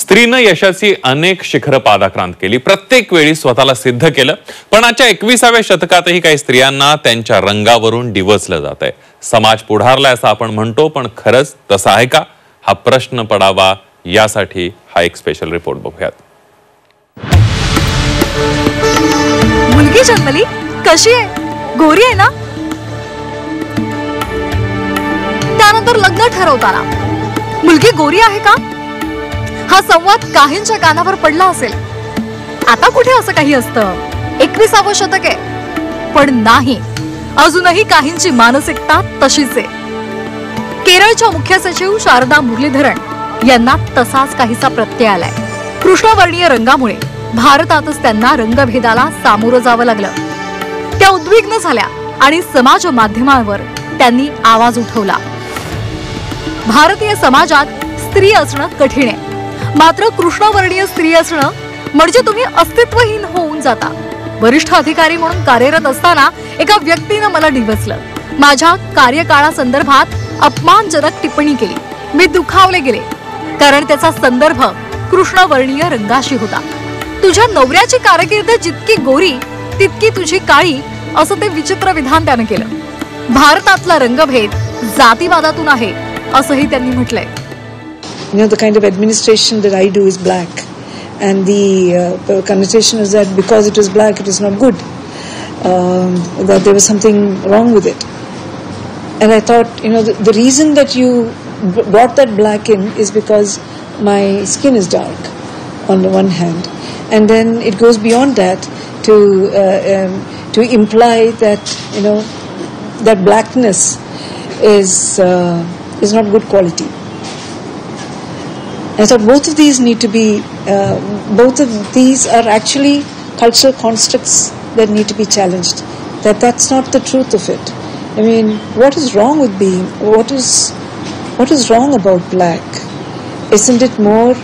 स्त्रीनं यशाची अनेक शिखरं पादाक्रांत केली, प्रत्येक वेळी स्वतःला सिद्ध केलं, पण आजच्या 21व्या शतकातही काही स्त्रियांना त्यांच्या रंगावरून डिवचलं जातंय। समाज पुढारलाय असं आपण म्हणतो, पण खरंच तसं आहे का? हा प्रश्न पडावा यासाठी हा एक स्पेशल रिपोर्ट बघूयात। मुलगी जन्मली, कशी आहे? गोरी आहे ना? त्यानंतर लग्न ठरवताना मुलगी गोरी आहे का? हा संवाद काहींच्या कानावर पडला असेल। आता कुठे असं काही असतं? 21वं शतक आहे, पण नाही, अजूनही काहींची मानसिकता तशीच आहे। केरळच्या मुख्य सचिव शारदा मुरलीधरन यांना तसाच काहीसा प्रत्यय आलाय। कृष्णवर्णीय रंगामुळे भारतातच त्यांना रंगभेदाला सामोरं जावं लागलं। त्या उद्विग्न झाल्या आणि समाज माध्यमांवर त्यांनी आवाज उठवला। भारतीय समाजात स्त्री असणं कठीण आहे, मात्र कृष्णवर्णीय स्त्री असणं म्हणजे तुम्ही अस्तित्वहीन होऊन जाता। वरिष्ठ अधिकारी म्हणून कार्यरत असताना एका व्यक्तीने मला डिवचलं, माझ्या कार्यकाळासंदर्भात अपमानजनक टिप्पणी केली। मी दुखावले गेले, कारण त्याचा संदर्भ कृष्णवर्णीय रंगाशी होता। तुझ्या नवऱ्याची कारकीर्द जितकी गोरी तितकी तुझी काळी, असं ते विचित्र विधान त्याने केलं। भारतातला रंगभेद जातीवादातून आहे असंही त्यांनी म्हटलंय। You know, the kind of administration that I do is black, and the connotation is that because it is black, it is not good, that there was something wrong with it. And I thought, you know, the reason that you brought that black in is because my skin is dark, on the one hand, and then it goes beyond that to imply that, you know, that blackness is not good quality. I thought both of these need to be, both of these are actually cultural constructs that need to be challenged. That's not the truth of it. I mean, what is wrong with being? What is wrong about black? Isn't it more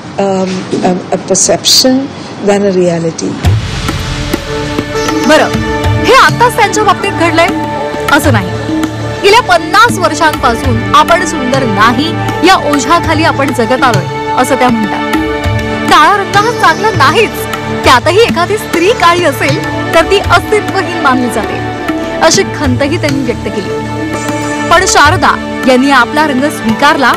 a perception than a reality? बरं, हे आताच त्यांच्या बाबतीत घडलंय असं नाही। गेल्या 50 वर्षांपासून आपण सुंदर नाही या ओझ्याखाली आपण जगत आलोय असं त्या म्हणतात। काळा रंग हा चांगला नाहीच, त्यातही एखादी स्त्री काळी असेल तर ती अस्तित्वहीन मानली जाते, अशी खंतही त्यांनी व्यक्त केली। पण शारदा यांनी आपला रंग स्वीकारला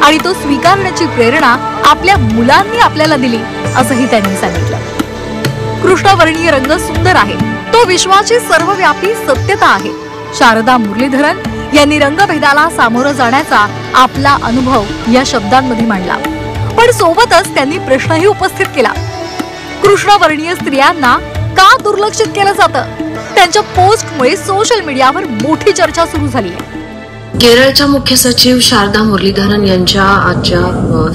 आणि तो स्वीकारण्याची प्रेरणा आपल्या मुलांनी आपल्याला दिली असंही त्यांनी सांगितलं। कृष्णवर्णीय रंग सुंदर आहे, तो विश्वाची सर्वव्यापी सत्यता आहे। शारदा मुरलीधरन यांनी रंगभेदाला सामोरं जाण्याचा आपला अनुभव या शब्दांमध्ये मांडला, पण सोबतच त्यांनी प्रश्नही उपस्थित केला। कृष्णवर्णीय स्त्रियांना का दुर्लक्षित केलं जातं? त्यांच्या पोस्टमुळे सोशल मीडियावर मोठी चर्चा सुरू झाली आहे। केरळच्या मुख्य सचिव शारदा मुरलीधरन यांच्या आजच्या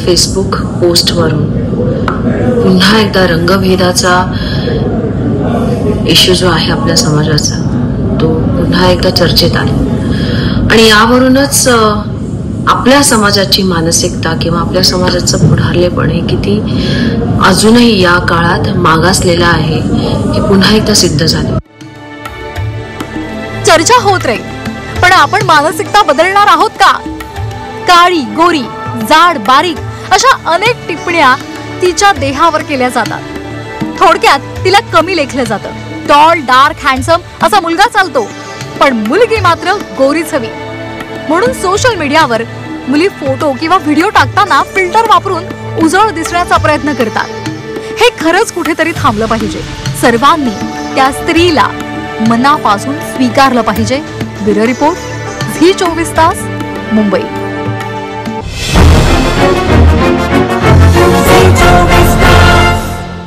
फेसबुक पोस्टवरून पुन्हा एकदा रंगभेदाचा इश्यू जो आहे आपल्या समाजाचा, तो पुन्हा एकदा चर्चेत आला आणि यावरूनच आपल्या समाजाची मानसिकता किंवा आपल्या समाजाचं पुढारलेपण हे किती अजूनही या काळात मागासलेलं आहे हे पुन्हा एकदा सिद्ध झालं। चर्चा होत राहील, पण आपण मानसिकता बदलणार आहोत का? काळी, गोरी, जाड, बारीक अशा अनेक टिप्पण्या तिच्या देहावर केल्या जातात। थोडक्यात तिला कमी लेखलं जातं। टॉल, डार्क, हँडसम असा मुलगा चालतो, पण मुलगी मात्र गोरीच हवी, म्हणून सोशल मीडियावर मुली फोटो किंवा व्हिडिओ टाकताना फिल्टर वापरून उजळ दिसण्याचा प्रयत्न करतात। हे खरंच कुठेतरी थांबलं पाहिजे। सर्वांनी त्या स्त्रीला मनापासून स्वीकारलं पाहिजे। ब्युरो रिपोर्ट, झी 24 तास, मुंबई।